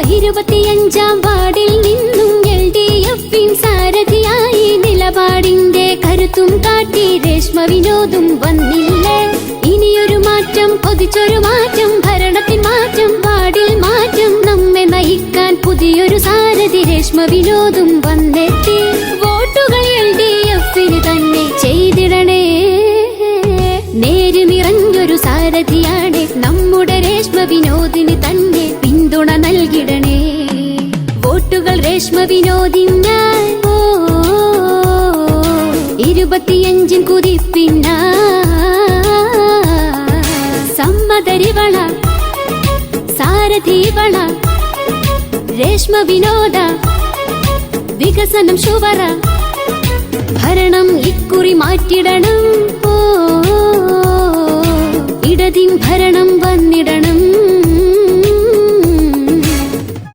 25-ാം വാർഡിൽ നിന്നും LDF സാരഥിയായി നിലപാടിന്റെ കരുത്തും കാട്ടി രേഷ്മ വിനോദും വന്നില്ലേ. ഇനിയൊരു മാറ്റം, കൊതിച്ചൊരു മാറ്റം, ഭരണത്തിൻ മാറ്റം, വാർഡിൽ മാറ്റം, നമ്മെ നയിക്കാൻ പുതിയൊരു സാരഥി രേഷ്മ വിനോദും വന്നെത്തി. വോട്ടുകൾ LDF തന്നെ ചെയ്തിടണേ. നേര് നിറഞ്ഞൊരു സാരഥിയാണ് നമ്മുടെ രേഷ്മ വിനോദിന് തന്നെ പിന്തുണ നൽകിടണേ. വോട്ടുകൾ രേഷ്മ വിനോദിനാൽ 25 കുതിപ്പിന്ന സമ്മതരിവള സാരഥിവള രേഷ്മ വിനോദ വികസനം ശുവറ. ഭരണം ഇക്കുറി മാറ്റിടണം. ഇടതിൻ ഭരണം വന്നിടണം.